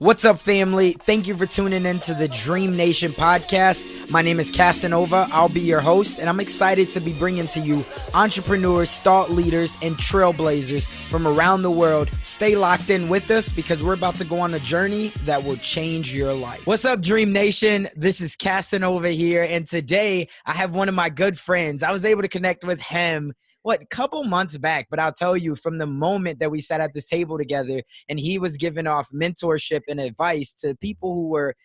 What's up, family? Thank you for tuning in to the DreamNation podcast. My name is Casanova. I'll be your host, and I'm excited to be bringing to you entrepreneurs, thought leaders, and trailblazers from around the world. Stay locked in with us because we're about to go on a journey that will change your life. What's up, DreamNation? This is Casanova here, and today I have one of my good friends. I was able to connect with him a couple months back, but I'll tell you, from the moment that we sat at this table together and he was giving off mentorship and advice to people who were,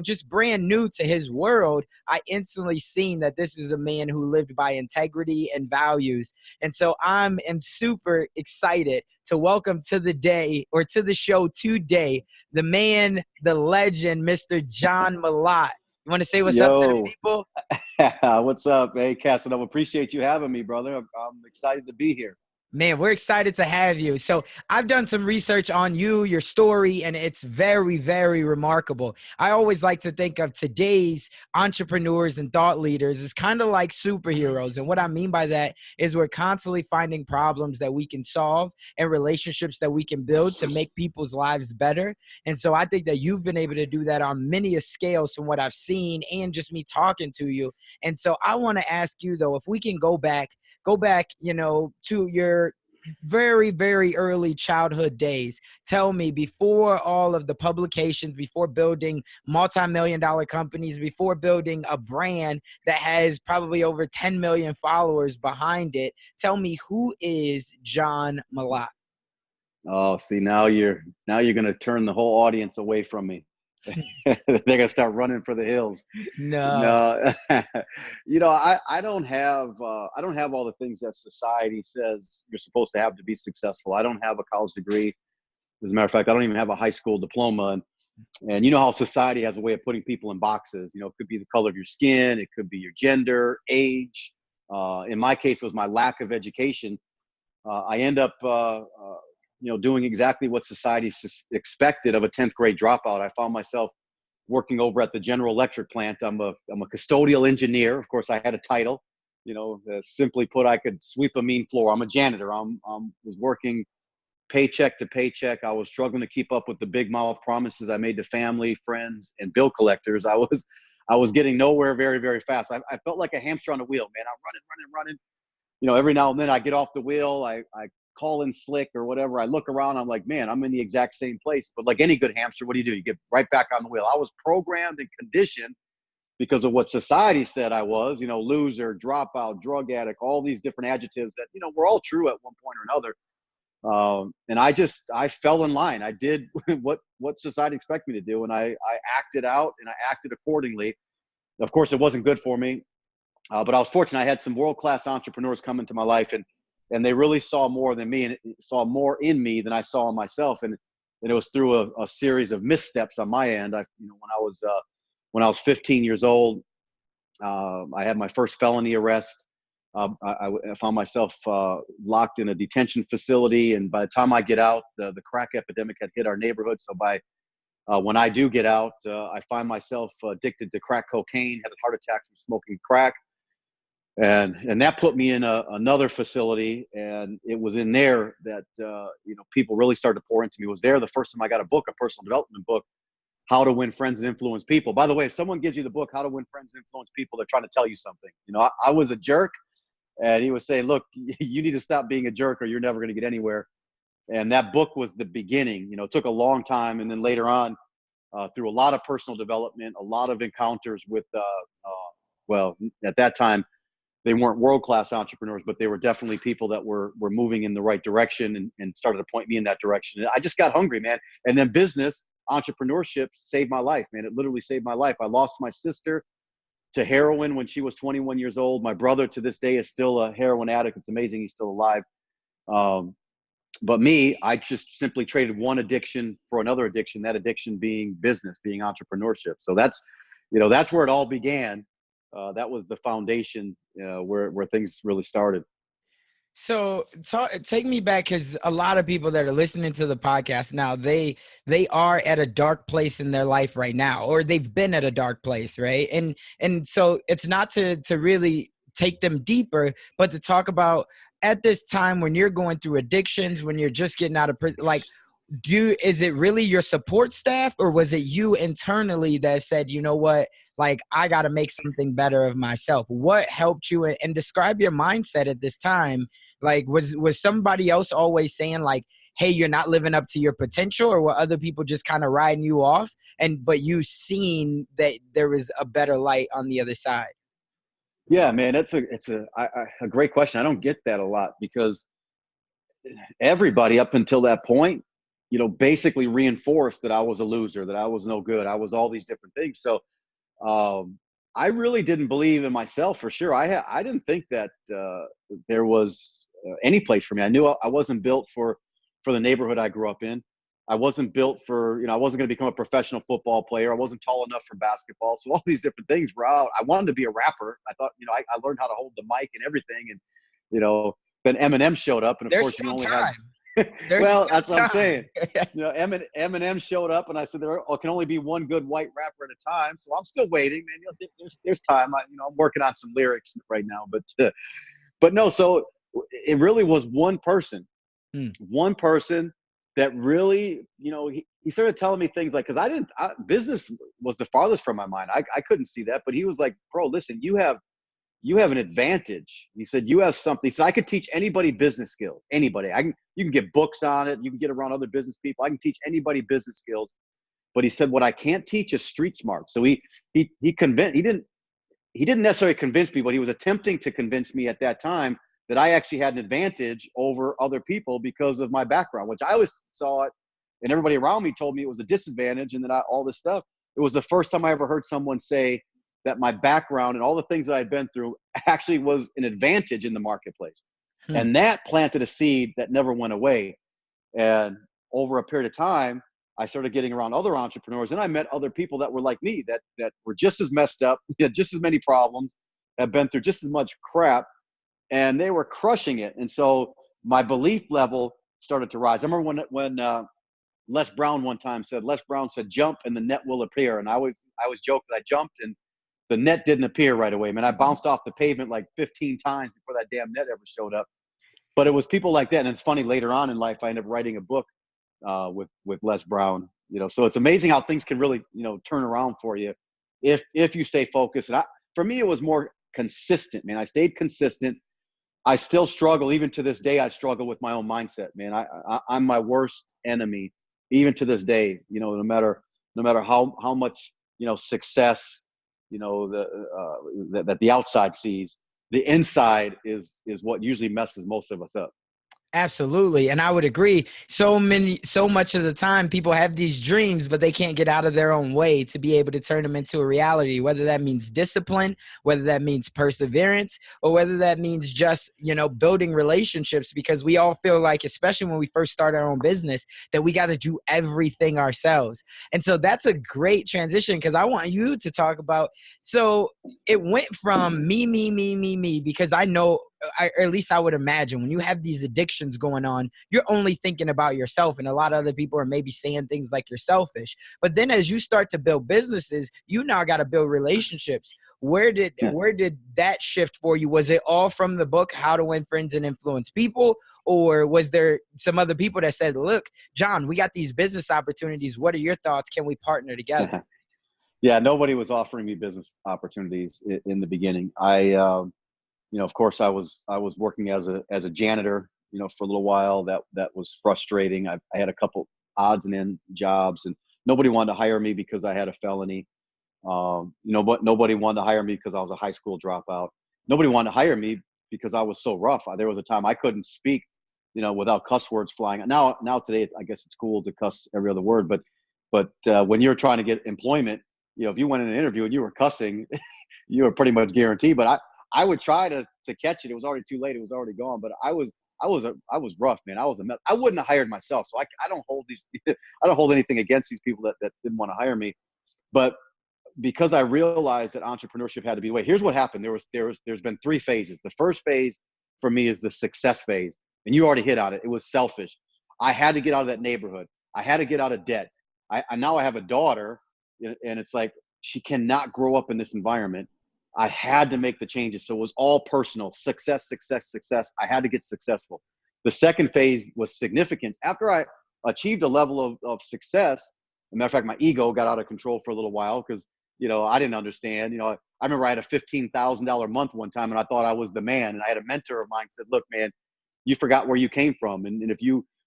just brand new to his world, I instantly seen that this was a man who lived by integrity and values. And so am super excited to welcome to the show today, the man, the legend, Mr. John Malott. You want to say what's up to the people? What's up? Hey, Casanova. Appreciate you having me, brother. I'm excited to be here. Man, we're excited to have you. So I've done some research on you, your story, and it's very, very remarkable. I always like to think of today's entrepreneurs and thought leaders as kind of like superheroes. And what I mean by that is we're constantly finding problems that we can solve and relationships that we can build to make people's lives better. And so I think that you've been able to do that on many a scales from what I've seen and just me talking to you. And so I want to ask you, though, if we can go back, to your very, very early childhood days. Tell me, before all of the publications, before building multi-million-dollar companies, before building a brand that has probably over 10 million followers behind it, tell me, who is John Malott? Oh, see, now you're going to turn the whole audience away from me. They're gonna start running for the hills. No. I don't have all the things that society says you're supposed to be successful. I don't have a college degree. As a matter of fact, I don't even have a high school diploma. And you know how society has a way of putting people in boxes. It could be the color of your skin, it could be your gender, age. In my case, it was my lack of education. I end up doing exactly what society expected of a 10th grade dropout. I found myself working over at the General Electric plant. I'm a custodial engineer. Of course, I had a title. Simply put, I could sweep a mean floor. I'm a janitor. Was working paycheck to paycheck. I was struggling to keep up with the big mouth promises I made to family, friends, and bill collectors. I was getting nowhere very, very fast. I felt like a hamster on a wheel, man. I'm running. Every now and then I get off the wheel. I call in slick or whatever. I look around, I'm like, man, I'm in the exact same place. But like any good hamster, what do? You get right back on the wheel. I was programmed and conditioned because of what society said I was, loser, dropout, drug addict, all these different adjectives that, were all true at one point or another. And I fell in line. I did what society expected me to do. And I acted out and I acted accordingly. Of course, it wasn't good for me. But I was fortunate. I had some world-class entrepreneurs come into my life, and they really saw more than me, and saw more in me than I saw in myself. And it was through a series of missteps on my end. When I was 15 years old, I had my first felony arrest. I found myself locked in a detention facility, and by the time I get out, the crack epidemic had hit our neighborhood. So when I do get out, I find myself addicted to crack cocaine, had a heart attack from smoking crack. And that put me in another facility, and it was in there that people really started to pour into me. It was there the first time I got a book, a personal development book, How to Win Friends and Influence People. By the way, if someone gives you the book How to Win Friends and Influence People, they're trying to tell you something. I was a jerk, and he was saying, look, you need to stop being a jerk or you're never going to get anywhere. And that book was the beginning. It took a long time, and then later on, through a lot of personal development, a lot of encounters with at that time, they weren't world-class entrepreneurs, but they were definitely people that were moving in the right direction and started to point me in that direction. And I just got hungry, man. And then business, entrepreneurship saved my life, man. It literally saved my life. I lost my sister to heroin when she was 21 years old. My brother to this day is still a heroin addict. It's amazing he's still alive. But me, I just simply traded one addiction for another addiction, that addiction being business, being entrepreneurship. So that's where it all began. That was the foundation where things really started. So take me back, because a lot of people that are listening to the podcast now, they are at a dark place in their life right now, or they've been at a dark place, right? And so it's not to really take them deeper, but to talk about at this time when you're going through addictions, when you're just getting out of prison, like, is it really your support staff, or was it you internally that said, you know what, like I got to make something better of myself? What helped you, and describe your mindset at this time? Like, was somebody else always saying like, hey, you're not living up to your potential, or were other people just kind of riding you off, but you seen that there was a better light on the other side? Yeah, man, it's a great question. I don't get that a lot because everybody up until that point, basically reinforced that I was a loser, that I was no good, I was all these different things. So um, I really didn't believe in myself for sure. I didn't think that there was any place for me. I knew I wasn't built for the neighborhood I grew up in. I wasn't built for, I wasn't going to become a professional football player. I wasn't tall enough for basketball. So all these different things were out. I wanted to be a rapper. I thought, I learned how to hold the mic and everything. And, then Eminem showed up. And of There's course, you still only time. had, There's well, still that's what I'm saying. time. Eminem showed up, and I said there can only be one good white rapper at a time. So I'm still waiting, man. There's time. I'm working on some lyrics right now, but no. So it really was one person that really, he started telling me things like, because business was the farthest from my mind. I couldn't see that, but he was like, bro, listen, you have an advantage. He said, you have something. So I could teach anybody business skills. Anybody. You can get books on it. You can get around other business people. I can teach anybody business skills. But he said, what I can't teach is street smart. So he didn't necessarily convince me, but he was attempting to convince me at that time that I actually had an advantage over other people because of my background, which I always saw it, and everybody around me told me it was a disadvantage and that all this stuff. It was the first time I ever heard someone say that my background and all the things that I'd been through actually was an advantage in the marketplace. And that planted a seed that never went away. And over a period of time, I started getting around other entrepreneurs, and I met other people that were like me, that were just as messed up, had just as many problems, have been through just as much crap, and they were crushing it. And so my belief level started to rise. I remember when Les Brown one time said, jump and the net will appear. And I always joked that I jumped and the net didn't appear right away. Man, I bounced off the pavement like 15 times before that damn net ever showed up. But it was people like that. And it's funny, later on in life, I ended up writing a book with Les Brown. So it's amazing how things can really, turn around for you if you stay focused. And for me, it was more consistent, man. I stayed consistent. I still struggle, even to this day. I struggle with my own mindset, man. I'm my worst enemy, even to this day. No matter how much success that the outside sees, the inside is what usually messes most of us up. Absolutely. And I would agree. So much of the time people have these dreams, but they can't get out of their own way to be able to turn them into a reality, whether that means discipline, whether that means perseverance, or whether that means just, building relationships, because we all feel like, especially when we first start our own business, that we got to do everything ourselves. And so that's a great transition, because I want you to talk about, so it went from me, because I know, or at least I would imagine, when you have these addictions going on, you're only thinking about yourself, and a lot of other people are maybe saying things like you're selfish. But then as you start to build businesses, you now got to build relationships. Where did that shift for you? Was it all from the book, How to Win Friends and Influence People? Or was there some other people that said, look, John, we got these business opportunities. What are your thoughts? Can we partner together? Yeah, nobody was offering me business opportunities in the beginning. Of course, I was working as a janitor, for a little while. That was frustrating. I had a couple odds and end jobs, and nobody wanted to hire me because I had a felony. But nobody wanted to hire me because I was a high school dropout. Nobody wanted to hire me because I was so rough. There was a time I couldn't speak, without cuss words flying. Now today, I guess it's cool to cuss every other word, but when you're trying to get employment, if you went in an interview and you were cussing, you were pretty much guaranteed. But I would try to catch it. It was already too late. It was already gone. But I was rough, man. I was a mess. I wouldn't have hired myself. So I don't hold these. I don't hold anything against these people that didn't want to hire me. But because I realized that entrepreneurship had to be the way. Here's what happened. There's been three phases. The first phase for me is the success phase, and you already hit on it. It was selfish. I had to get out of that neighborhood. I had to get out of debt. Now I have a daughter, and it's like she cannot grow up in this environment. I had to make the changes. So it was all personal. Success. I had to get successful. The second phase was significance. After achieved a level of success. As a matter of fact, my ego got out of control for a little while because, I didn't understand. I remember I had a $15,000 month one time and I thought I was the man. And I had a mentor of mine said, look, man, you forgot where you came from. And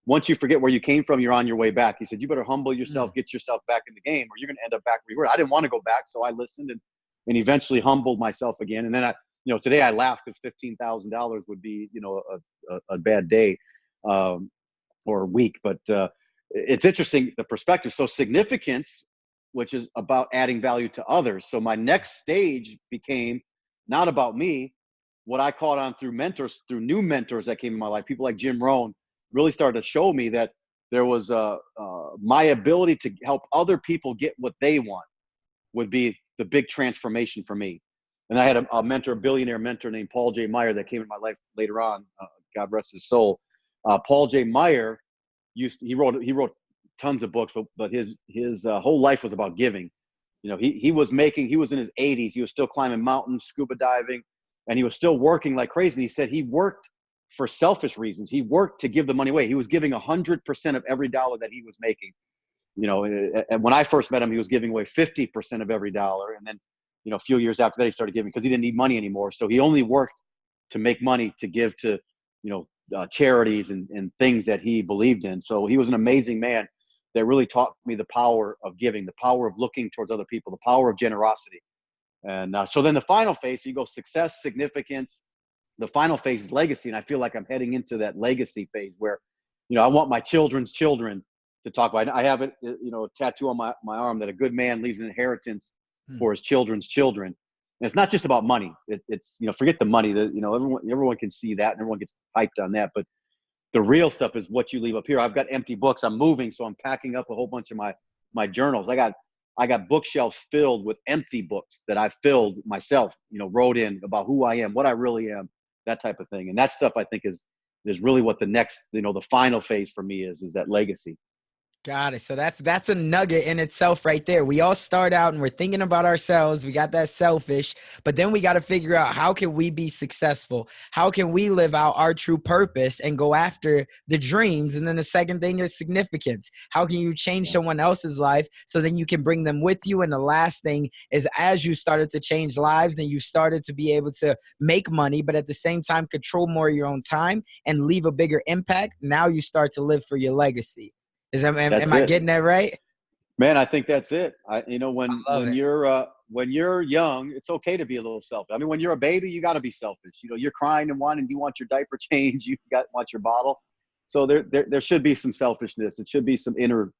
once you forget where you came from, you're on your way back. He said, you better humble yourself, get yourself back in the game, or you're going to end up back where you were. I didn't want to go back. So I listened and eventually humbled myself again. And then today I laugh because $15,000 would be, a bad day or a week. But it's interesting, the perspective. So significance, which is about adding value to others. So my next stage became not about me. What I caught on through new mentors that came in my life, people like Jim Rohn, really started to show me that there was my ability to help other people get what they want would be the big transformation for me. And I had a billionaire mentor named Paul J. Meyer that came in my life later on. God rest his soul. Paul J. Meyer he wrote tons of books, but his whole life was about giving. He was in his 80s. He was still climbing mountains, scuba diving, and he was still working like crazy. He said he worked for selfish reasons. He worked to give the money away. He was giving 100% of every dollar that he was making. And when I first met him, he was giving away 50% of every dollar. And then, a few years after that, he started giving because he didn't need money anymore. So he only worked to make money to give to, charities and things that he believed in. So he was an amazing man that really taught me the power of giving, the power of looking towards other people, the power of generosity. And so then the final phase, you go success, significance. The final phase is legacy. And I feel like I'm heading into that legacy phase where, I want my children's children to talk about. I have it, a tattoo on my arm that a good man leaves an inheritance for his children's children. And it's not just about money. It's forget the money. That everyone can see that and everyone gets hyped on that. But the real stuff is what you leave up here. I've got empty books. I'm moving, so I'm packing up a whole bunch of my journals. I got bookshelves filled with empty books that I filled myself. Wrote in about who I am, what I really am, that type of thing. And that stuff I think is really what the next, the final phase for me is that legacy. Got it. So that's a nugget in itself right there. We all start out and we're thinking about ourselves. We got that selfish, but then we got to figure out how can we be successful? How can we live out our true purpose and go after the dreams? And then the second thing is significance. How can you change someone else's life so then you can bring them with you? And the last thing is as you started to change lives and you started to be able to make money, but at the same time control more of your own time and leave a bigger impact, now you start to live for your legacy. Am I getting that right? Man, I think that's it. When you're young, it's okay to be a little selfish. I mean, when you're a baby, you got to be selfish. You're crying and wanting, you want your diaper changed, want your bottle. So there should be some selfishness. It should be some inner,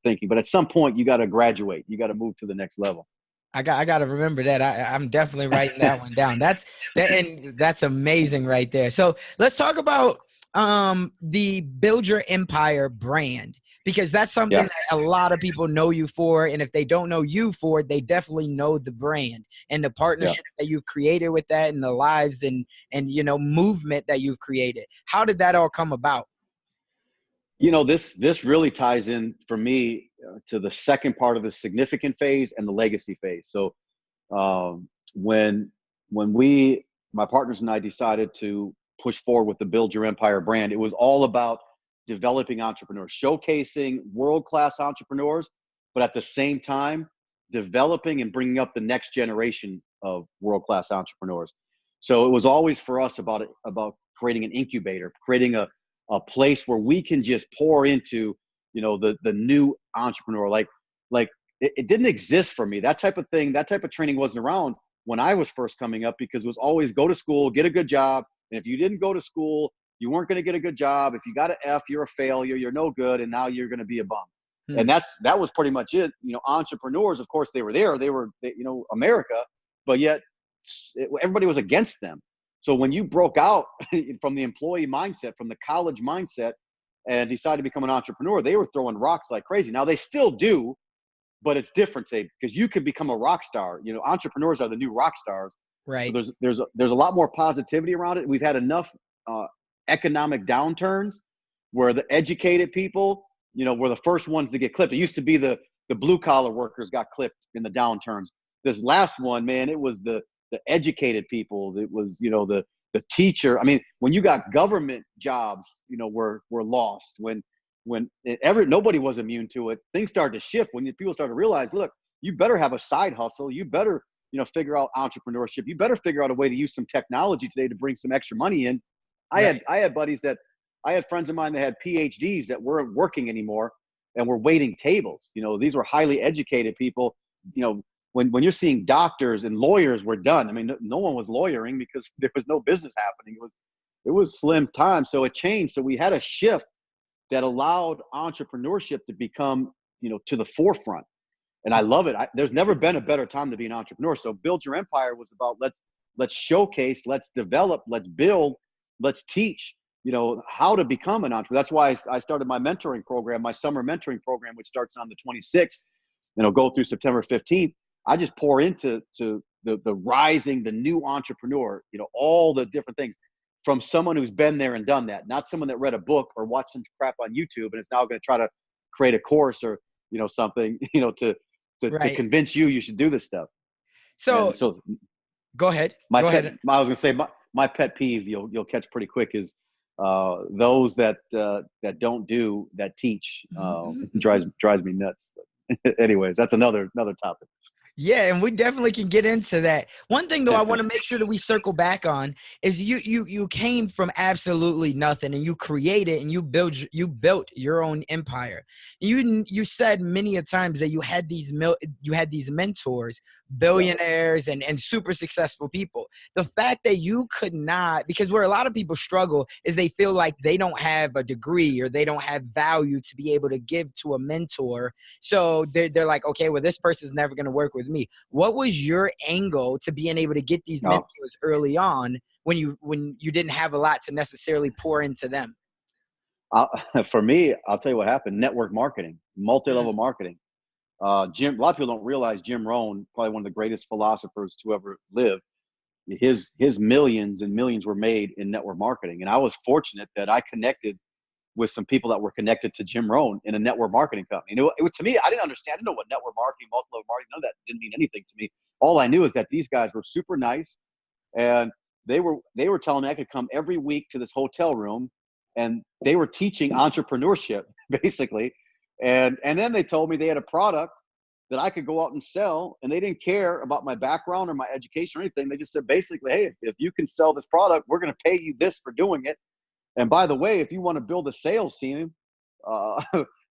thinking. But at some point, you got to graduate. You got to move to the next level. I got to remember that. I'm definitely writing that one down. That's amazing right there. So let's talk about the Build Your Empire brand, because that's something that a lot of people know you for. And if they don't know you for it, they definitely know the brand and the partnership that you've created with that and the lives and movement that you've created. How did that all come about? This really ties in for me to the second part of the significant phase and the legacy phase. So when my partners and I decided to push forward with the Build Your Empire brand, it was all about developing entrepreneurs, showcasing world-class entrepreneurs, but at the same time, developing and bringing up the next generation of world-class entrepreneurs. So it was always for us about creating an incubator, creating a place where we can just pour into, the new entrepreneur. Like it didn't exist for me. That type of thing, that type of training wasn't around when I was first coming up, because it was always go to school, get a good job. And if you didn't go to school, you weren't going to get a good job. If you got an F, you're a failure, you're no good. And now you're going to be a bum. And that was pretty much it. Entrepreneurs, of course, they were there. They were, America, but yet everybody was against them. So when you broke out from the employee mindset, from the college mindset, and decided to become an entrepreneur, they were throwing rocks like crazy. Now they still do, but it's different today because you can become a rock star. Entrepreneurs are the new rock stars. Right. So there's a lot more positivity around it. We've had enough economic downturns where the educated people, were the first ones to get clipped. It used to be the blue collar workers got clipped in the downturns. This last one, man, it was the educated people. It was, the teacher. I mean, when you got government jobs, were lost. When nobody was immune to it, things started to shift when people started to realize, look, you better have a side hustle. You better, figure out entrepreneurship. You better figure out a way to use some technology today to bring some extra money in. Right. I had friends of mine that had PhDs that weren't working anymore and were waiting tables. These were highly educated people. When you're seeing doctors and lawyers were done, I mean, no one was lawyering because there was no business happening. It was slim time. So it changed. So we had a shift that allowed entrepreneurship to become, to the forefront. And I love it. There's never been a better time to be an entrepreneur. So Build Your Empire was about let's showcase, let's develop, let's build, let's teach, how to become an entrepreneur. That's why I started my mentoring program, my summer mentoring program, which starts on the 26th, go through September 15th. I just pour into the rising, the new entrepreneur, all the different things from someone who's been there and done that, not someone that read a book or watched some crap on YouTube and is now going to try to create a course or, something, to Right. convince you should do this stuff. So, And so go ahead. I Go was ahead. going to say my pet peeve you'll catch pretty quick is those that don't do that teach drives me nuts. But anyways, that's another topic. Yeah, and we definitely can get into that. One thing though, I want to make sure that we circle back on is you came from absolutely nothing and you created and you built your own empire. You said many a times that you had these mentors, billionaires and super successful people. The fact that you could not, because where a lot of people struggle is they feel like they don't have a degree or they don't have value to be able to give to a mentor. So they're like, okay, well, this person's never going to work with me. What was your angle to being able to get these mentors early on when you didn't have a lot to necessarily pour into them? For me, I'll tell you what happened. Network marketing, multi-level marketing. A lot of people don't realize Jim Rohn, probably one of the greatest philosophers to ever live. His millions and millions were made in network marketing. And I was fortunate that I connected with some people that were connected to Jim Rohn in a network marketing company. To me, I didn't understand. I didn't know what network marketing, multi-level marketing, none of that didn't mean anything to me. All I knew is that these guys were super nice, and they were telling me I could come every week to this hotel room, and they were teaching entrepreneurship basically, and then they told me they had a product that I could go out and sell, and they didn't care about my background or my education or anything. They just said basically, hey, if you can sell this product, we're going to pay you this for doing it. And by the way, if you want to build a sales team, uh,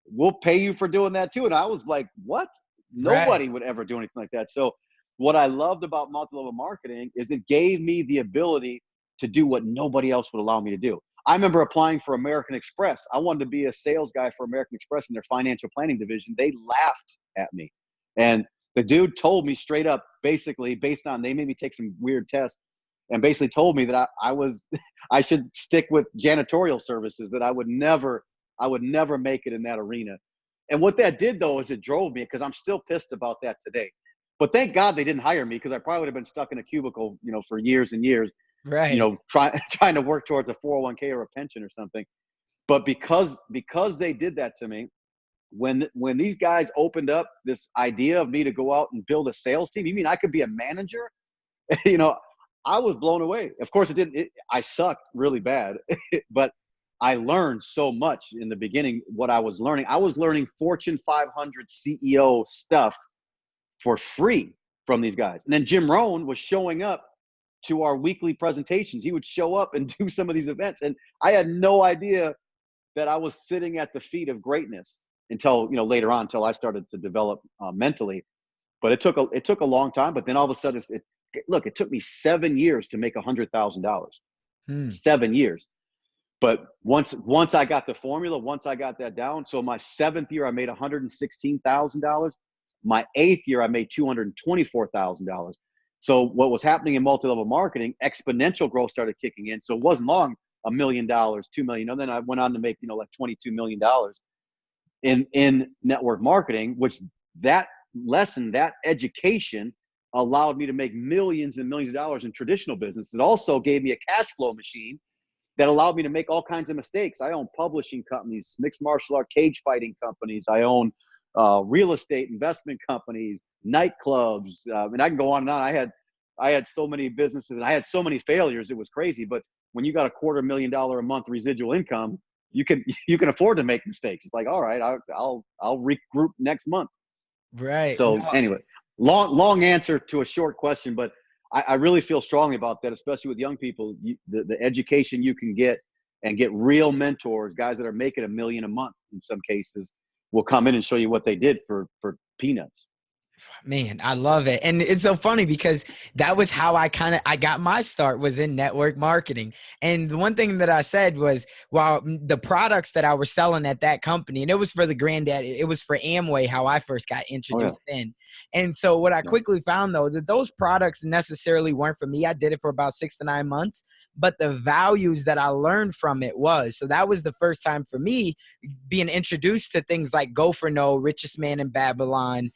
we'll pay you for doing that too. And I was like, what? Right. Nobody would ever do anything like that. So what I loved about multi-level marketing is it gave me the ability to do what nobody else would allow me to do. I remember applying for American Express. I wanted to be a sales guy for American Express in their financial planning division. They laughed at me. And the dude told me straight up, basically, they made me take some weird tests and basically told me that I should stick with janitorial services, that I would never make it in that arena. And what that did though is it drove me, because I'm still pissed about that today. But thank God they didn't hire me, because I probably would have been stuck in a cubicle, for years and years, Right. trying to work towards a 401k or a pension or something. But because they did that to me, when these guys opened up this idea of me to go out and build a sales team, you mean I could be a manager? I was blown away. Of course, I sucked really bad, but I learned so much in the beginning. What I was learning Fortune 500 CEO stuff for free from these guys. And then Jim Rohn was showing up to our weekly presentations. He would show up and do some of these events. And I had no idea that I was sitting at the feet of greatness until, later on, until I started to develop mentally. But it took a long time. But then all of a sudden, it took me 7 years to make $100,000. 7 years. But once I got the formula, once I got that down, so my 7th year I made $116,000. My 8th year I made $224,000. So what was happening in multi-level marketing, exponential growth started kicking in. So it wasn't long, $1 million, $2 million. And then I went on to make like $22 million in network marketing, which that lesson, that education allowed me to make millions and millions of dollars in traditional business. It also gave me a cash flow machine that allowed me to make all kinds of mistakes. I own publishing companies, mixed martial art cage fighting companies. I own real estate investment companies, nightclubs, and I can go on and on. I had so many businesses and I had so many failures. It was crazy. But when you got a $250,000 a month residual income, you can you can afford to make mistakes. It's like, all right, I'll regroup next month. Right. So No, anyway, long answer to a short question, but I really feel strongly about that, especially with young people. The education you can get and get real mentors, guys that are making $1 million a month in some cases, will come in and show you what they did for peanuts. man, I love it. And it's so funny because that was how I got my start, was in network marketing. And the one thing that I said was, while the products that I was selling at that company, and it was for the granddad, it was for Amway, how I first got Oh yeah, introduced in. And so what I yeah. quickly found, though, that those products necessarily weren't for me. I did it for about 6 to 9 months, but the values that I learned from it was. So that was the first time for me being introduced to things like Go for No, Richest Man in Babylon,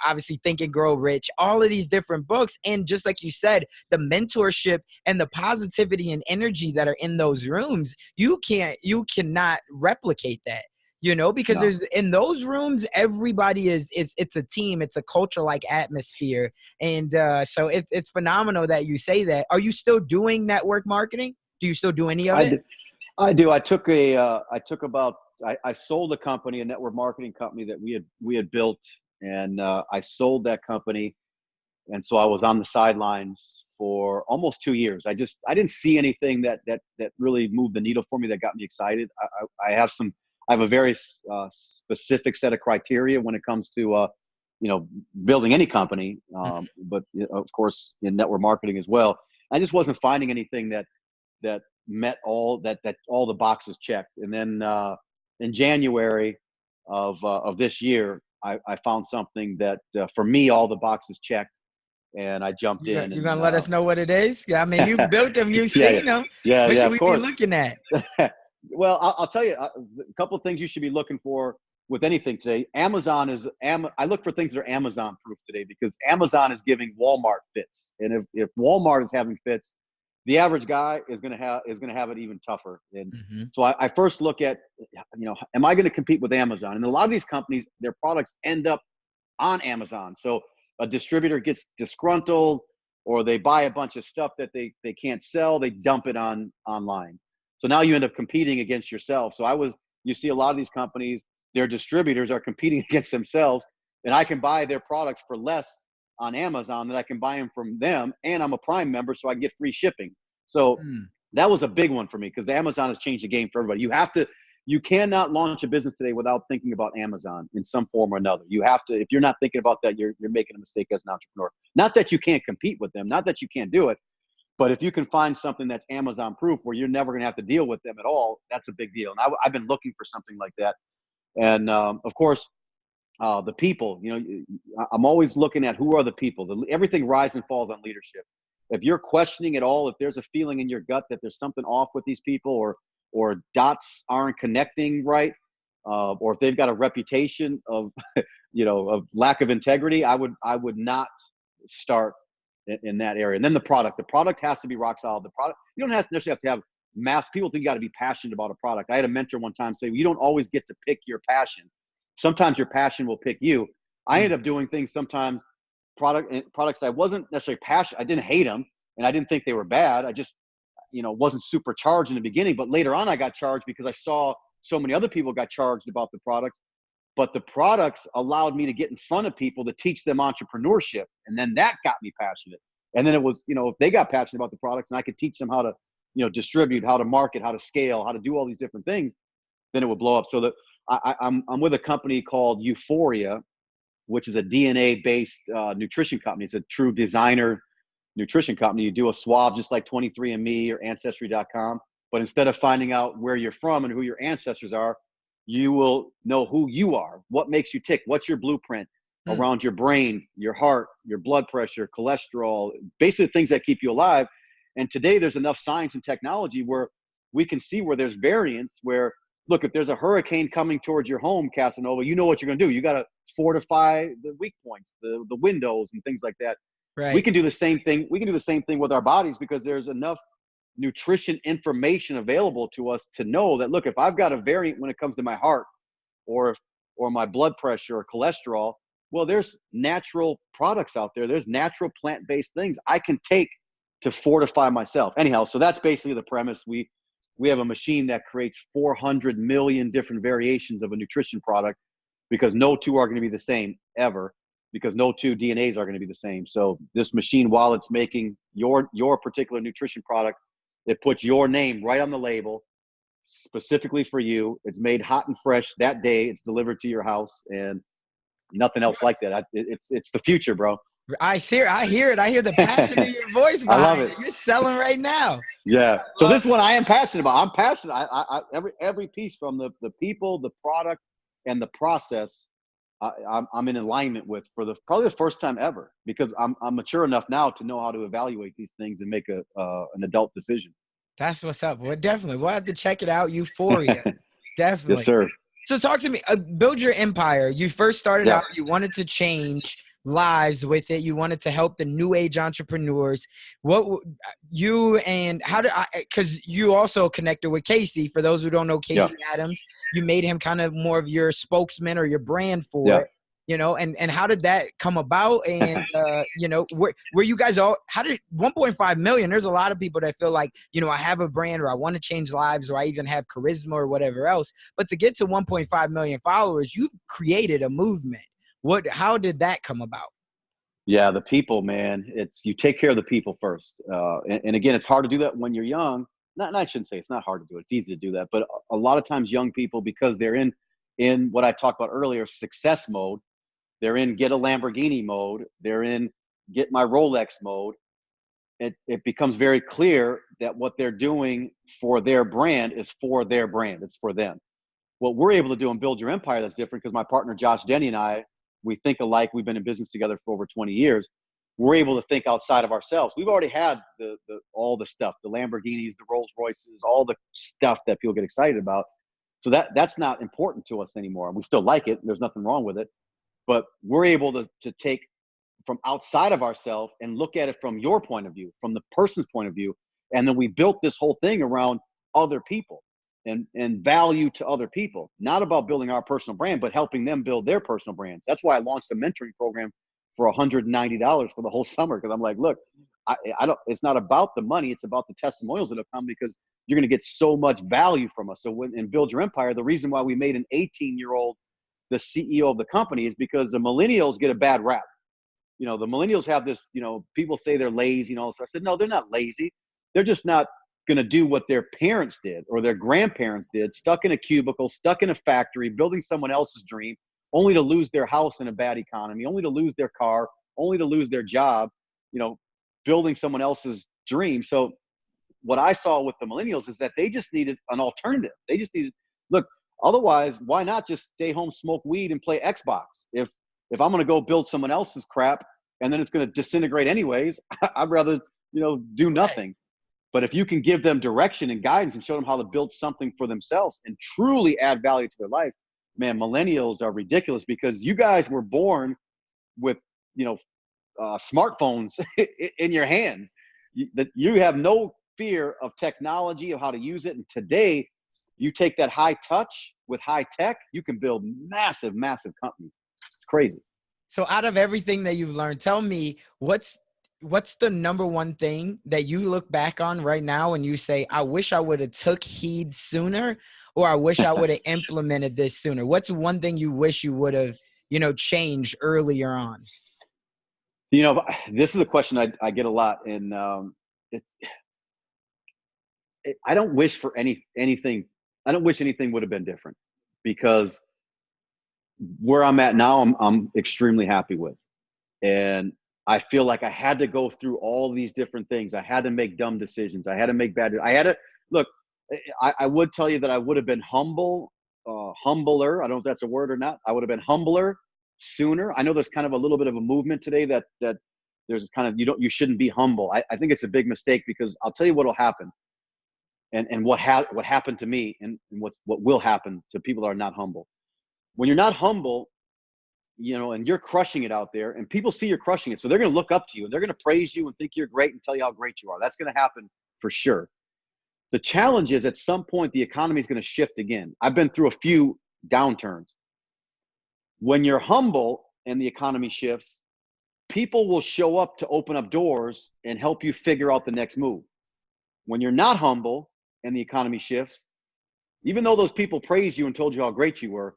obviously Think and Grow Rich, all of these different books. And just like you said, the mentorship and the positivity and energy that are in those rooms, you cannot replicate that, because No, there's, in those rooms, everybody it's a team, it's a culture like atmosphere. And so it's phenomenal that you say that. Are you still doing network marketing? Do you still do any of I it? do. I do. I sold a company, a network marketing company that we had built, and I sold that company, and so I was on the sidelines for almost 2 years. I didn't see anything that really moved the needle for me, that got me excited. I have a very specific set of criteria when it comes to building any company, but of course in network marketing as well. I just wasn't finding anything that met all the boxes checked. And then in January of this year, I found something that for me all the boxes checked, and I jumped in. You're And gonna let us know what it is? I mean, you built them, you yeah, seen them. What yeah, should of we be course. looking at? Well, I'll tell you a couple of things you should be looking for with anything today. I look for things that are Amazon proof today, because Amazon is giving Walmart fits, and if Walmart is having fits, the average guy is going to have it even tougher. And Mhm. so I first look at, am I going to compete with Amazon? And a lot of these companies, their products end up on Amazon. So a distributor gets disgruntled, or they buy a bunch of stuff that they can't sell, they dump it online. So now you end up competing against yourself. You see a lot of these companies, their distributors are competing against themselves, and I can buy their products for less on Amazon than I can buy them from them, and I'm a Prime member, so I get free shipping. So Mm. that was a big one for me, because Amazon has changed the game for everybody. You cannot launch a business today without thinking about Amazon in some form or another. You have to. If you're not thinking about that, you're making a mistake as an entrepreneur. Not that you can't compete with them, not that you can't do it, but if you can find something that's Amazon proof, where you're never going to have to deal with them at all, that's a big deal. And I've been looking for something like that. And of course, the people. I'm always looking at who are the people. Everything rises and falls on leadership. If you're questioning at all, if there's a feeling in your gut that there's something off with these people, or dots aren't connecting right, or if they've got a reputation of of lack of integrity, I would not start in that area. And then the product has to be rock solid. The product, you don't necessarily have to have mass. People think you got to be passionate about a product. I had a mentor one time say, well, you don't always get to pick your passion. Sometimes your passion will pick you. I Mm. ended up doing things sometimes, products I wasn't necessarily passionate. I didn't hate them, and I didn't think they were bad. I just wasn't super charged in the beginning, but later on I got charged because I saw so many other people got charged about the products. But the products allowed me to get in front of people to teach them entrepreneurship, and then that got me passionate. And then it was, if they got passionate about the products and I could teach them how to distribute, how to market, how to scale, how to do all these different things, then it would blow up. So that I'm with a company called Euphoria, which is a DNA-based nutrition company. It's a true designer nutrition company. You do a swab just like 23andMe or Ancestry.com, but instead of finding out where you're from and who your ancestors are, you will know who you are, what makes you tick, what's your blueprint Mm. around your brain, your heart, your blood pressure, cholesterol, basically things that keep you alive. And today there's enough science and technology where we can see where there's variance, where, look, if there's a hurricane coming towards your home, Casanova, you know what you're going to do. You got to fortify the weak points, the windows and things like that. We Right. can do the same thing. We can do the same thing with our bodies, because there's enough nutrition information available to us to know that, look, if I've got a variant when it comes to my heart, or my blood pressure or cholesterol, well, there's natural products out there. There's natural plant-based things I can take to fortify myself. Anyhow, so that's basically the premise. we have a machine that creates 400 million different variations of a nutrition product, because no two are going to be the same ever, because no two DNAs are going to be the same. So this machine, while it's making your particular nutrition product, it puts your name right on the label specifically for you. It's made hot and fresh that day. It's delivered to your house, and nothing else like that. It's the future, bro. I hear it. I hear the passion in your voice I love behind it. it. You're selling right now. Yeah. So this is what I am passionate about. I'm passionate. Every piece, from the people, the product, and the process, I'm in alignment with for probably the first time ever, because I'm mature enough now to know how to evaluate these things and make an adult decision. That's what's up. Well, definitely. We'll have to check it out. Euphoria. Yes, Definitely. sir. So talk to me. Build your empire. You first started Yeah. out, you wanted to change lives with it. You wanted to help the new age entrepreneurs. How did because you also connected with Casey. For those who don't know Casey Adams, you made him kind of more of your spokesman or your brand for it. And how did that come about? And where you guys all, how did 1.5 million? There's a lot of people that feel like, I have a brand, or I want to change lives, or I even have charisma or whatever else. But to get to 1.5 million followers, you've created a movement. How did that come about? Yeah, the people, man. You take care of the people first. And again, it's hard to do that when you're young. I shouldn't say it's not hard to do it. It's easy to do that. But a lot of times young people, because they're in what I talked about earlier, success mode, they're in get a Lamborghini mode, they're in get my Rolex mode. It becomes very clear that what they're doing for their brand is for their brand. It's for them. What we're able to do and Build Your Empire, that's different, because my partner Josh Denny and I, we think alike. We've been in business together for over 20 years. We're able to think outside of ourselves. We've already had all the stuff, the Lamborghinis, the Rolls Royces, all the stuff that people get excited about. So that's not important to us anymore. We still like it. There's nothing wrong with it. But we're able to take from outside of ourselves and look at it from your point of view, from the person's point of view. And then we built this whole thing around other people and value to other people, not about building our personal brand, but helping them build their personal brands. That's why I launched a mentoring program for $190 for the whole summer. Cause I'm like, look, I don't, it's not about the money. It's about the testimonials that have come, because you're going to get so much value from us. So in Build Your Empire, the reason why we made an 18-year-old the CEO of the company is because the millennials get a bad rap. The millennials have this, people say they're lazy, So I said, no, they're not lazy. They're just not going to do what their parents did or their grandparents did, stuck in a cubicle, stuck in a factory, building someone else's dream, only to lose their house in a bad economy, only to lose their car, only to lose their job, building someone else's dream. So what I saw with the millennials is that they just needed an alternative. They just needed, look, otherwise, why not just stay home, smoke weed, and play Xbox? If I'm going to go build someone else's crap and then it's going to disintegrate anyways, I'd rather, do nothing. But if you can give them direction and guidance and show them how to build something for themselves and truly add value to their life, man, millennials are ridiculous, because you guys were born with, smartphones in your hands. You have no fear of technology, of how to use it. And today, you take that high touch with high tech, you can build massive, massive companies. It's crazy. So out of everything that you've learned, tell me what's the number one thing that you look back on right now and you say, I wish I would have took heed sooner, or I wish I would have implemented this sooner? What's one thing you wish you would have, changed earlier on? This is a question I get a lot, and I don't wish for anything. I don't wish anything would have been different, because where I'm at now, I'm extremely happy with. And I feel like I had to go through all these different things. I had to make dumb decisions. I had to make I had to look. I would tell you that I would have been humbler. I don't know if that's a word or not. I would have been humbler sooner. I know there's kind of a little bit of a movement today that there's kind of, you shouldn't be humble. I think it's a big mistake, because I'll tell you what will happen, and what happened to me, and what will happen to people that are not humble. When you're not humble, and you're crushing it out there, and people see you're crushing it, so they're going to look up to you, and they're going to praise you and think you're great and tell you how great you are. That's going to happen for sure. The challenge is, at some point, the economy is going to shift again. I've been through a few downturns. When you're humble and the economy shifts, people will show up to open up doors and help you figure out the next move. When you're not humble and the economy shifts, even though those people praised you and told you how great you were,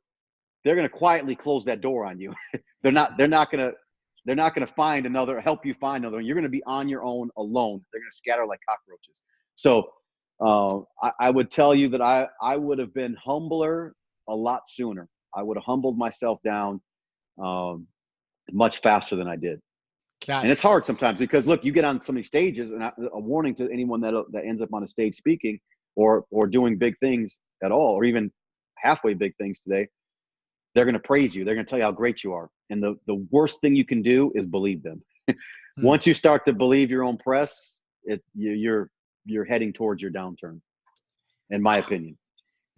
they're going to quietly close that door on you. They're not going to help you find another. You're going to be on your own alone. They're going to scatter like cockroaches. So I would tell you that I would have been humbler a lot sooner. I would have humbled myself down much faster than I did. And it's hard sometimes because look, you get on so many stages, and a warning to anyone that ends up on a stage speaking or doing big things at all, or even halfway big things today. They're going to praise you. They're going to tell you how great you are. And the worst thing you can do is believe them. Once you start to believe your own press, you're heading towards your downturn, in my opinion.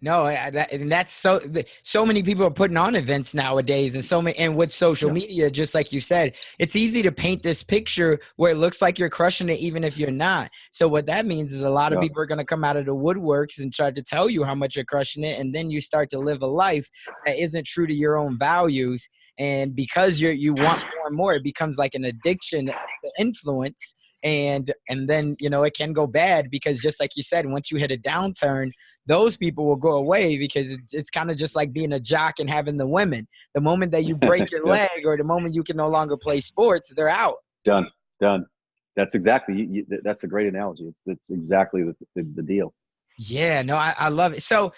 No, and that's so many people are putting on events nowadays, and with social media, just like you said, it's easy to paint this picture where it looks like you're crushing it, even if you're not. So what that means is a lot of people are going to come out of the woodworks and try to tell you how much you're crushing it, and then you start to live a life that isn't true to your own values, and because you want more and more, it becomes like an addiction, influence. And then, it can go bad because just like you said, once you hit a downturn, those people will go away because it's kind of just like being a jock and having the women. The moment that you break your leg or the moment you can no longer play sports, they're out. Done. That's exactly, that's a great analogy. It's exactly the deal. Yeah, no, I love it. So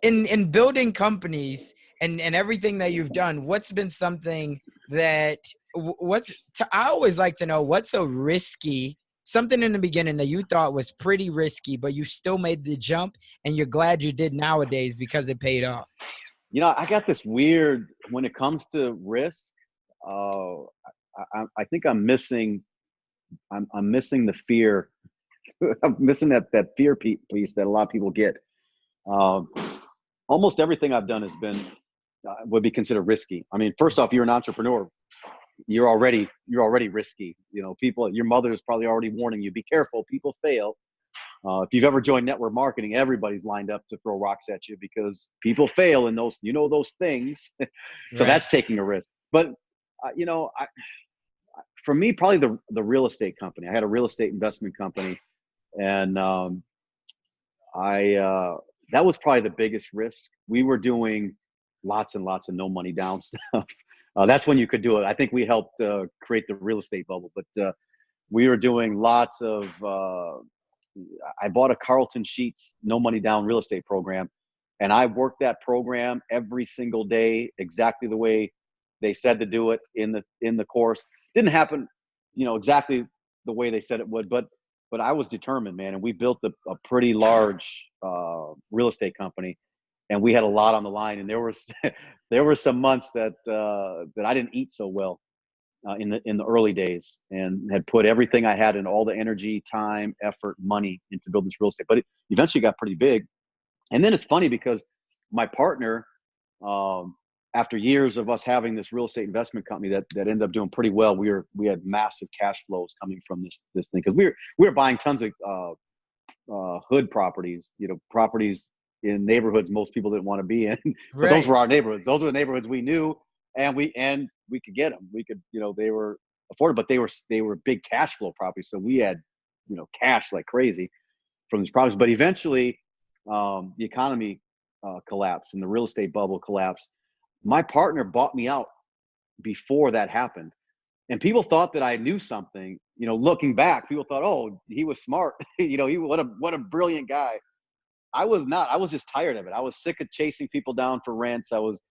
in building companies and everything that you've done, what's been something that I always like to know what's something in the beginning that you thought was pretty risky, but you still made the jump and you're glad you did nowadays because it paid off. I got this weird, when it comes to risk, I think I'm missing the fear. I'm missing that fear piece that a lot of people get. Almost everything I've done has been would be considered risky. I mean, first off, you're an entrepreneur. You're already risky. Your mother is probably already warning you, be careful, people fail. If you've ever joined network marketing, everybody's lined up to throw rocks at you because people fail in those things. So that's taking a risk. But for me, probably the real estate company. I had a real estate investment company, and that was probably the biggest risk. We were doing lots and lots of no money down stuff. That's when you could do it. I think we helped create the real estate bubble, but we were doing lots of. I bought a Carlton Sheets no money down real estate program, and I worked that program every single day exactly the way they said to do it in the course. Didn't happen, exactly the way they said it would, but I was determined, man, and we built a pretty large real estate company, and we had a lot on the line, and there were some months that I didn't eat so well in the early days, and had put everything I had in, all the energy, time, effort, money, into building this real estate. But it eventually got pretty big. And then it's funny because my partner, after years of us having this real estate investment company that ended up doing pretty well, we had massive cash flows coming from this thing, because we were buying tons of hood properties, properties in neighborhoods most people didn't want to be in. But those were our neighborhoods. Those were the neighborhoods we knew, and we could get them. We could, they were affordable, but they were big cash flow properties. So we had, cash like crazy from these properties. But eventually, the economy collapsed and the real estate bubble collapsed. My partner bought me out before that happened. And people thought that I knew something, looking back, people thought, oh, he was smart. What a brilliant guy. I was not. I was just tired of it. I was sick of chasing people down for rents. I was,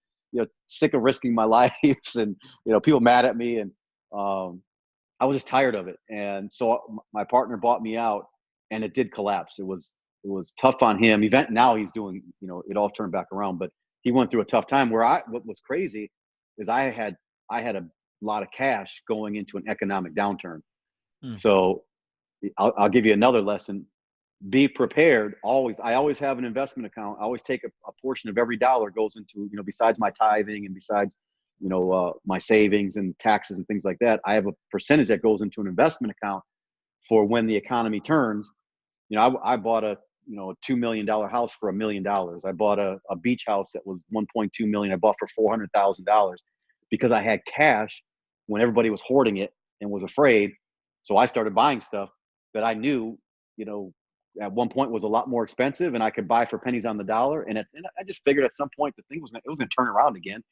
sick of risking my life and, people mad at me. And I was just tired of it. And so my partner bought me out, and it did collapse. It was tough on him. Now he's doing, it all turned back around, but he went through a tough time what was crazy is I had a lot of cash going into an economic downturn. So I'll give you another lesson. Be prepared. I always have an investment account. I always take a portion of every dollar goes into, besides my tithing and besides, my savings and taxes and things like that. I have a percentage that goes into an investment account for when the economy turns. I bought a $2 million house for $1 million. I bought a beach house that was $1.2 million. I bought for $400,000 because I had cash when everybody was hoarding it and was afraid. So I started buying stuff that I knew, at one point was a lot more expensive, and I could buy for pennies on the dollar. And I just figured at some point the thing was going to turn around again,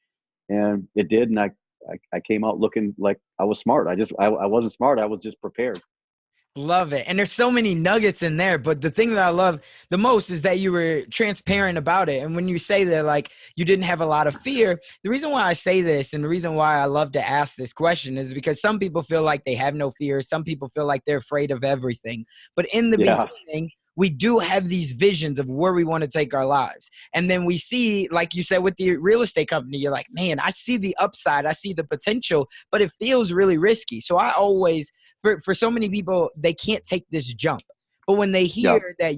and it did. And I came out looking like I was smart. I wasn't smart. I was just prepared. Love it. And there's so many nuggets in there. But the thing that I love the most is that you were transparent about it. And when you say that, like, you didn't have a lot of fear, the reason why I say this and the reason why I love to ask this question is because some people feel like they have no fear. Some people feel like they're afraid of everything. But in the Yeah. beginning, we do have these visions of where we want to take our lives. And then we see, like you said, with the real estate company, you're like, man, I see the upside, I see the potential, but it feels really risky. So I always, for so many people, they can't take this jump. But when they Yeah. hear that,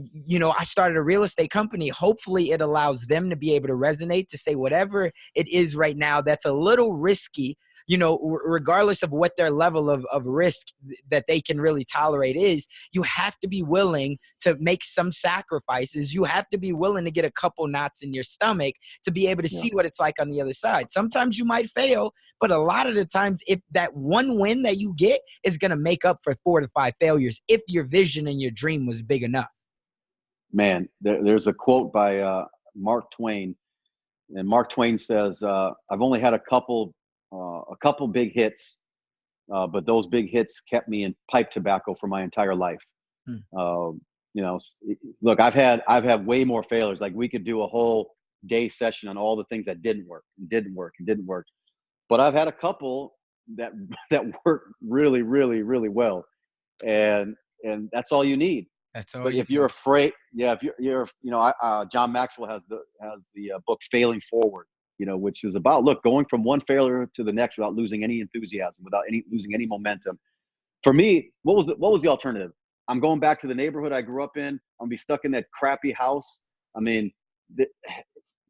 I started a real estate company, hopefully it allows them to be able to resonate, to say whatever it is right now that's a little risky, regardless of what their level of risk that they can really tolerate is, you have to be willing to make some sacrifices. You have to be willing to get a couple knots in your stomach to be able to Yeah. see what it's like on the other side. Sometimes you might fail, but a lot of the times, if that one win that you get is going to make up for 4 to 5 failures, if your vision and your dream was big enough. Man, there's a quote by Mark Twain, and Mark Twain says, "I've only had a couple big hits, but those big hits kept me in pipe tobacco for my entire life." Hmm. Look, I've had way more failures. Like, we could do a whole day session on all the things that didn't work and didn't work and didn't work. But I've had a couple that that worked really, really, really well, and that's all you need. That's all But you if you're need. afraid, yeah, if you're John Maxwell has the book Failing Forward, which is about, look, going from one failure to the next without losing any enthusiasm, without losing any momentum. For me, what was the alternative? I'm going back to the neighborhood I grew up in. I'm gonna be stuck in that crappy house. I mean,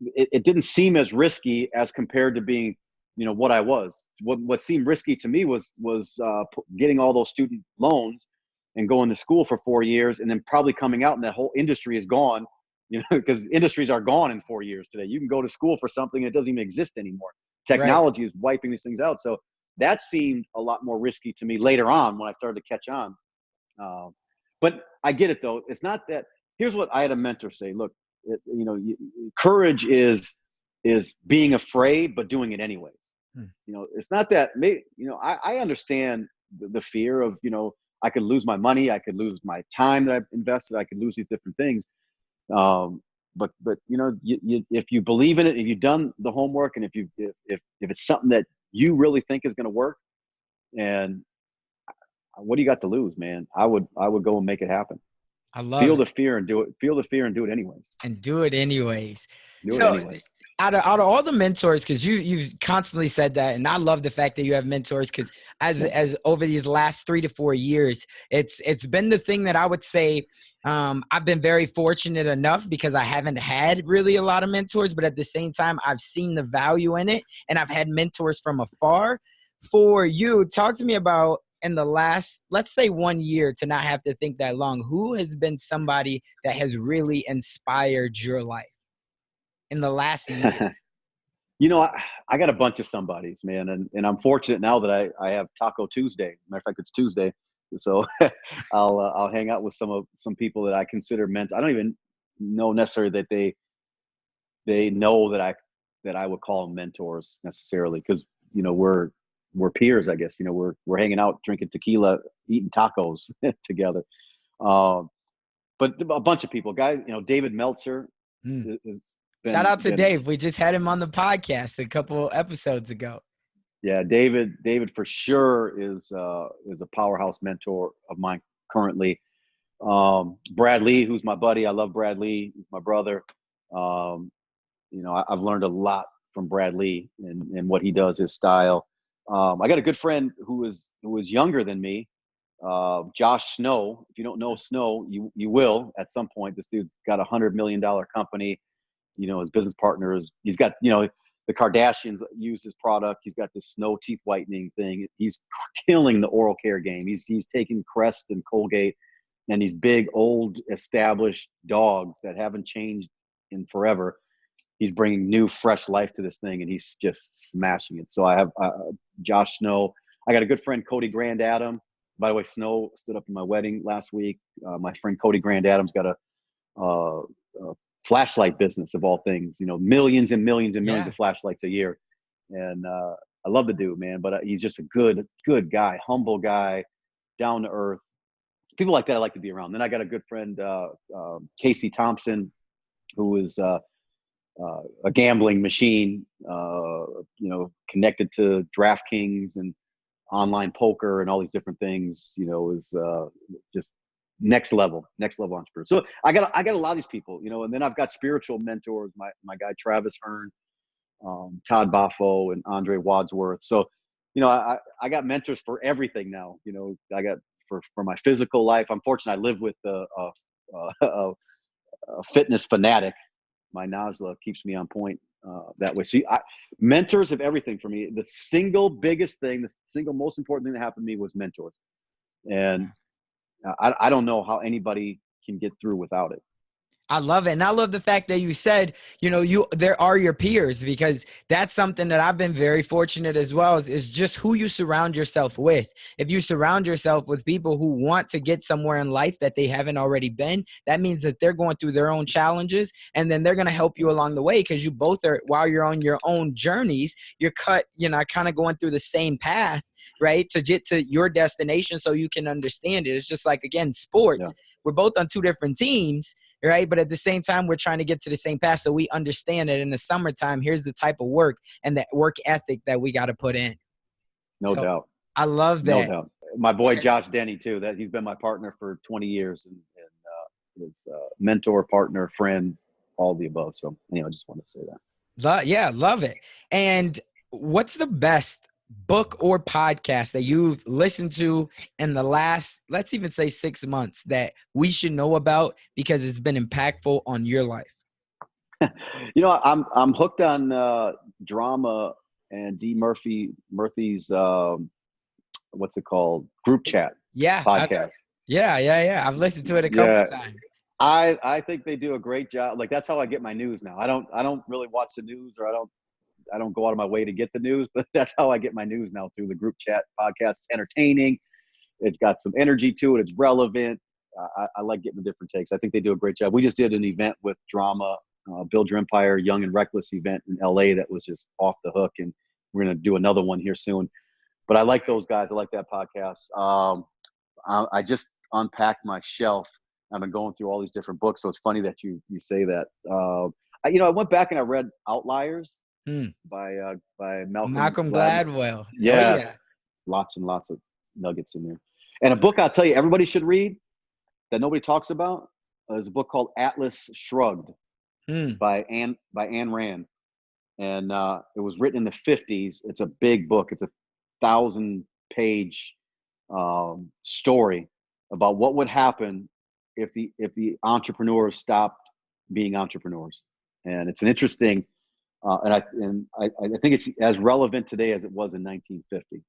it didn't seem as risky as compared to being, what I was. What seemed risky to me was getting all those student loans and going to school for 4 years, and then probably coming out and that whole industry is gone. Because industries are gone in 4 years today. You can go to school for something that doesn't even exist anymore. Right. Technology is wiping these things out. So that seemed a lot more risky to me later on when I started to catch on. But I get it, though. It's not that. Here's what I had a mentor say: look, courage is being afraid but doing it anyways. Hmm. It's not that. I understand the fear of, I could lose my money, I could lose my time that I've invested, I could lose these different things. But if you believe in it, if you've done the homework, and if it's something that you really think is going to work, and what do you got to lose, man? I would go and make it happen. I love Feel it. the fear and do it. Feel the fear and do it anyways. And do it anyways. Do it So anyways. out of all the mentors, because you've constantly said that, and I love the fact that you have mentors, because as over these last 3 to 4 years, it's been the thing that I would say, I've been very fortunate enough because I haven't had really a lot of mentors, but at the same time, I've seen the value in it, and I've had mentors from afar. For you, talk to me about, in the last, let's say, 1 year, to not have to think that long, who has been somebody that has really inspired your life in the last year? I got a bunch of somebodies, man, and I'm fortunate now that I have Taco Tuesday. Matter of fact, it's Tuesday, so I'll hang out with some people that I consider I don't even know necessarily that they know that I would call them mentors necessarily, because we're peers, I guess. We're hanging out, drinking tequila, eating tacos together. Um, but a bunch of people, guys. David Meltzer Mm. has Shout been out to been Dave. We just had him on the podcast a couple episodes ago. Yeah, David for sure is a powerhouse mentor of mine currently. Brad Lee, who's my buddy. I love Brad Lee. He's my brother. Um, I've learned a lot from Brad Lee and what he does, his style. I got a good friend who is younger than me, Josh Snow. If you don't know Snow, you will at some point. This dude's got $100 million company. His business partners. He's got, the Kardashians use his product. He's got this Snow teeth whitening thing. He's killing the oral care game. He's taking Crest and Colgate and these big old established dogs that haven't changed in forever. He's bringing new fresh life to this thing, and he's just smashing it. So I have Josh Snow. I got a good friend, Cody Grandadam. By the way, snow stood up in my wedding last week. My friend Cody Grand Adams got a flashlight business of all things, millions and millions and millions Yeah. of flashlights a year. And I love the dude, man, but he's just a good guy, humble guy, down to earth. People like that I like to be around. Then I got a good friend, Casey Thompson, who is a gambling machine, connected to DraftKings and online poker and all these different things, is just next level entrepreneur. So I got a lot of these people, and then I've got spiritual mentors, my guy Travis Hearn, Todd Baffo, and Andre Wadsworth. So, I got mentors for everything now. I got for my physical life. I'm fortunate I live with a fitness fanatic. My Najla keeps me on point that way. So mentors of everything for me. The single biggest thing, the single most important thing that happened to me was mentors. And I don't know how anybody can get through without it. I love it. And I love the fact that you said, there are your peers, because that's something that I've been very fortunate as well, is just who you surround yourself with. If you surround yourself with people who want to get somewhere in life that they haven't already been, that means that they're going through their own challenges, and then they're going to help you along the way, because you both are, while you're on your own journeys, you're kind of going through the same path, right, to get to your destination so you can understand it. It's just like, again, sports. Yeah. We're both on two different teams, right? But at the same time, we're trying to get to the same path, so we understand that in the summertime, here's the type of work and that work ethic that we got to put in. No doubt. I love No that. doubt. My boy Josh Denny too. That he's been my partner for 20 years, and his mentor, partner, friend, all the above. So anyway, I just wanted to say that. Yeah, love it. And what's the best book or podcast that you've listened to in the last, let's even say 6 months, that we should know about because it's been impactful on your life? I'm hooked on drama and Murphy's what's it called, group chat podcast. Yeah. I've listened to it a couple of times. I think they do a great job. Like, that's how I get my news now. I don't really watch the news, or I don't go out of my way to get the news, but that's how I get my news now, through the group chat podcast. It's entertaining. It's got some energy to it. It's relevant. I like getting the different takes. I think they do a great job. We just did an event with Drama, Build Your Empire, Young and Reckless event in LA that was just off the hook. And we're going to do another one here soon. But I like those guys. I like that podcast. I just unpacked my shelf. I've been going through all these different books. So it's funny that you say that. I went back and I read Outliers by Malcolm Gladwell. Yeah. Oh, yeah. Lots and lots of nuggets in there. And a book I'll tell you everybody should read that nobody talks about is a book called Atlas Shrugged by Anne Rand. And it was written in the 50s. It's a big book. It's a 1,000-page story about what would happen if the entrepreneurs stopped being entrepreneurs. And it's an interesting, and I think it's as relevant today as it was in 1950.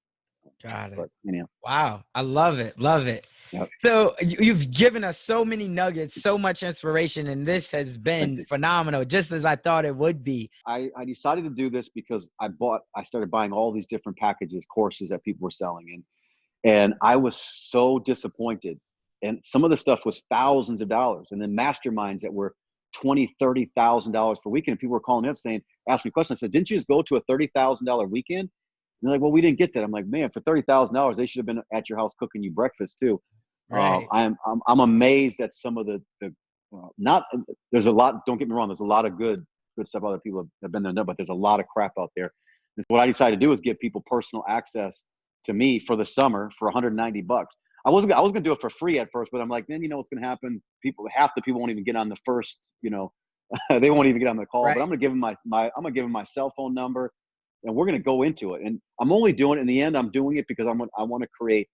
Got it. But anyhow. Wow. I love it. Love it. Yep. So you've given us so many nuggets, so much inspiration, and this has been phenomenal, just as I thought it would be. I decided to do this because I started buying all these different packages, courses that people were selling, and I was so disappointed. And some of the stuff was thousands of dollars, and then masterminds that were $20,000-$30,000 per weekend. People were calling me up saying, ask me questions. I said, didn't you just go to a $30,000 weekend? And they're like, well, we didn't get that. I'm like, man, for $30,000, they should have been at your house cooking you breakfast too. Right. I'm amazed at some of the there's a lot, don't get me wrong, there's a lot of good stuff other people have been there, but there's a lot of crap out there. And so what I decided to do is give people personal access to me for the summer for $190. I was gonna do it for free at first, but I'm like, then you know what's gonna happen? Half the people won't even get on the first, they won't even get on the call. Right. But I'm gonna give them my cell phone number, and we're gonna go into it. And I'm only doing it in the end. I'm doing it because I want to create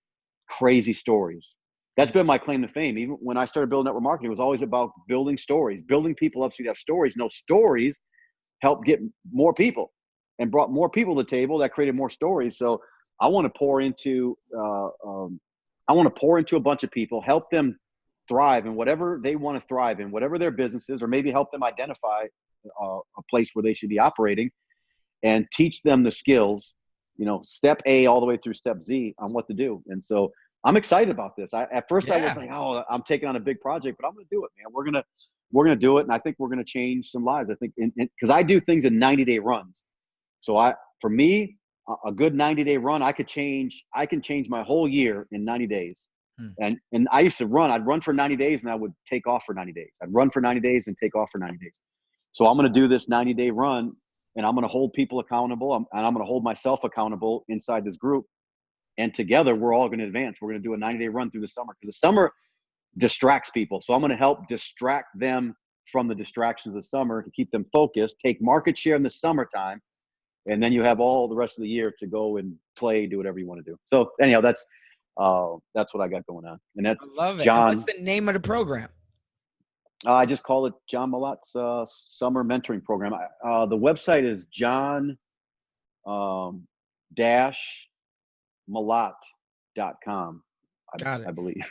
crazy stories. That's been my claim to fame. Even when I started building network marketing, it was always about building stories, building people up so you have stories. No, stories help get more people and brought more people to the table that created more stories. So I want to pour into a bunch of people, help them thrive in whatever they want to thrive in, whatever their business is, or maybe help them identify a place where they should be operating, and teach them the skills, step A all the way through step Z on what to do. And so I'm excited about this. At first I was Yeah. like, oh, I'm taking on a big project, but I'm going to do it, man. We're gonna do it, and I think we're gonna change some lives. I think because I do things in 90-day runs. So for me, a good 90-day run, I can change my whole year in 90 days. Hmm. And I used to run. I'd run for 90 days, and I would take off for 90 days. I'd run for 90 days and take off for 90 days. So I'm going to do this 90-day run, and I'm going to hold people accountable, and I'm going to hold myself accountable inside this group. And together, we're all going to advance. We're going to do a 90-day run through the summer, because the summer distracts people. So I'm going to help distract them from the distractions of the summer to keep them focused, take market share in the summertime, and then you have all the rest of the year to go and play, do whatever you want to do. So anyhow, that's what I got going on. And I that's love it. And what's John. the name of the program? I just call it John Malot's summer mentoring program. The website is John dash Malott.com. Got I it. believe.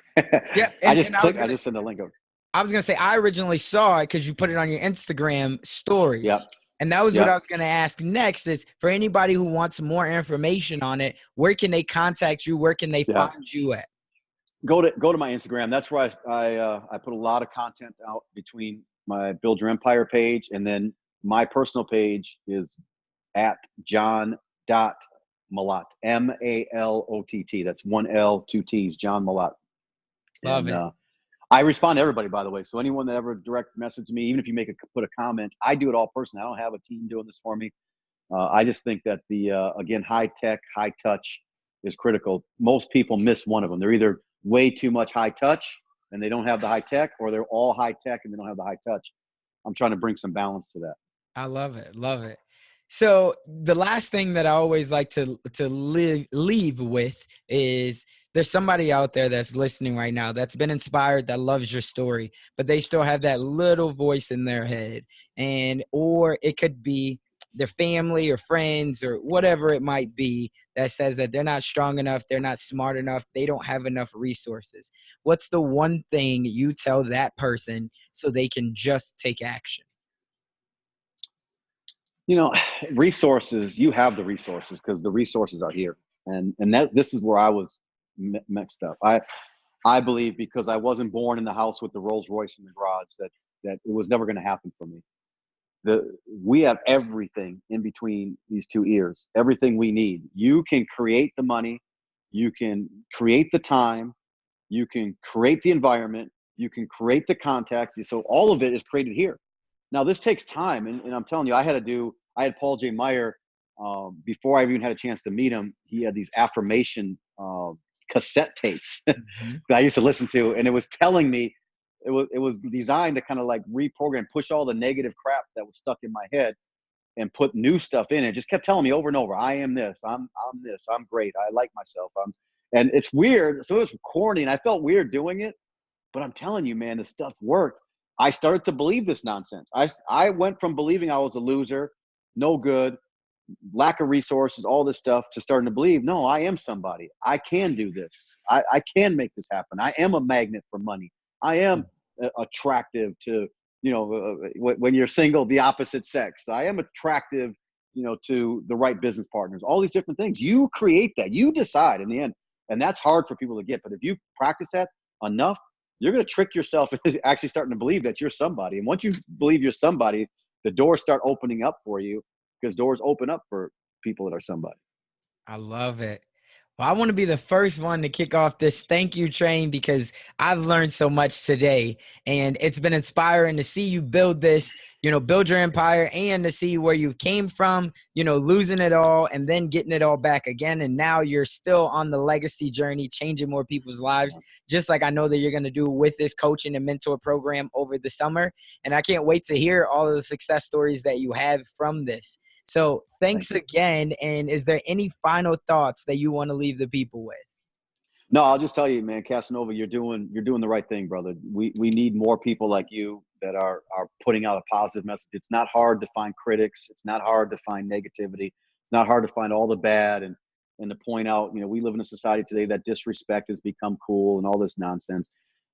Yeah. I And just I was click. I gonna just send a link over. I was gonna say I originally saw it because you put it on your Instagram stories. Yep. And that was what I Yep. was gonna ask next is for anybody who wants more information on it, where can they contact you? Where can they Yeah. find you at? Go to my Instagram. That's where I put a lot of content out between my Build Your Empire page, and then my personal page is at John.Malott, Malott. That's one L, two T's, John Malott. Love And it. I respond to everybody, by the way. So anyone that ever direct message me, even if you put a comment, I do it all personally. I don't have a team doing this for me. I just think that again, high tech, high touch is critical. Most people miss one of them. They're either way too much high touch and they don't have the high tech, or they're all high tech and they don't have the high touch. I'm trying to bring some balance to that. I love it. Love it. So the last thing that I always like to leave with is there's somebody out there that's listening right now that's been inspired, that loves your story, but they still have that little voice in their head. And or it could be their family or friends or whatever it might be that says that they're not strong enough, they're not smart enough, they don't have enough resources. What's the one thing you tell that person so they can just take action? You know, resources, you have the resources because the resources are here. And that this is where I was mixed up. I believe because I wasn't born in the house with the Rolls Royce in the garage that it was never going to happen for me. We have everything in between these two ears, everything we need. You can create the money, you can create the time, you can create the environment, you can create the contacts. So all of it is created here. Now this takes time, and I'm telling you, I had Paul J. Meyer before I even had a chance to meet him. He had these affirmation cassette tapes that Mhm. I used to listen to, and it was telling me it was designed to kind of like reprogram, push all the negative crap that was stuck in my head, and put new stuff in. It just kept telling me over and over, I am this, I'm this, I'm great, I like myself, and it's weird. So it was corny, and I felt weird doing it. But I'm telling you, man, the stuff worked. I started to believe this nonsense. I went from believing I was a loser, no good, lack of resources, all this stuff, to starting to believe, no, I am somebody. I can do this. I can make this happen. I am a magnet for money. I am attractive to, when you're single, the opposite sex. I am attractive, to the right business partners, all these different things. You create that. You decide in the end. And that's hard for people to get. But if you practice that enough, you're going to trick yourself into actually starting to believe that you're somebody. And once you believe you're somebody, the doors start opening up for you, because doors open up for people that are somebody. I love it. Well, I want to be the first one to kick off this thank you train because I've learned so much today, and it's been inspiring to see you build this, build your empire, and to see where you came from, losing it all and then getting it all back again. And now you're still on the legacy journey, changing more people's lives, just like I know that you're going to do with this coaching and mentor program over the summer. And I can't wait to hear all of the success stories that you have from this. So thanks again. And is there any final thoughts that you want to leave the people with? No, I'll just tell you, man, Casanova, you're doing the right thing, brother. We need more people like you that are putting out a positive message. It's not hard to find critics. It's not hard to find negativity. It's not hard to find all the bad and to point out, we live in a society today that disrespect has become cool and all this nonsense.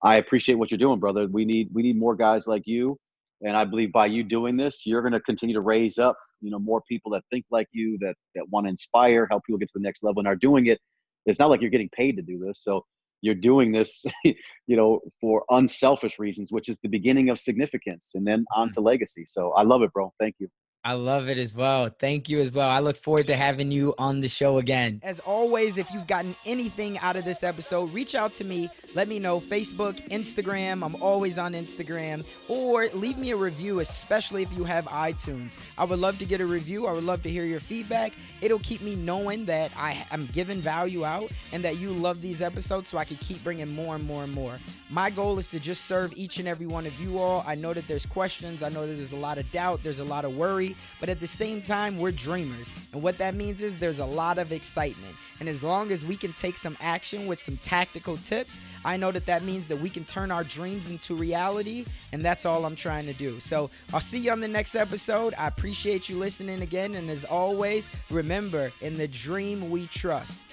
I appreciate what you're doing, brother. We need more guys like you. And I believe by you doing this, you're going to continue to raise up, more people that think like you, that want to inspire, help people get to the next level, and are doing it. It's not like you're getting paid to do this. So you're doing this, for unselfish reasons, which is the beginning of significance and then on to legacy. So I love it, bro. Thank you. I love it as well. Thank you as well. I look forward to having you on the show again. As always, if you've gotten anything out of this episode, reach out to me. Let me know. Facebook, Instagram. I'm always on Instagram. Or leave me a review, especially if you have iTunes. I would love to get a review. I would love to hear your feedback. It'll keep me knowing that I am giving value out and that you love these episodes so I can keep bringing more and more and more. My goal is to just serve each and every one of you all. I know that there's questions. I know that there's a lot of doubt. There's a lot of worry. But at the same time, we're dreamers. And what that means is there's a lot of excitement. And as long as we can take some action with some tactical tips, I know that that means that we can turn our dreams into reality. And that's all I'm trying to do. So I'll see you on the next episode. I appreciate you listening again. And as always, remember, in the dream we trust.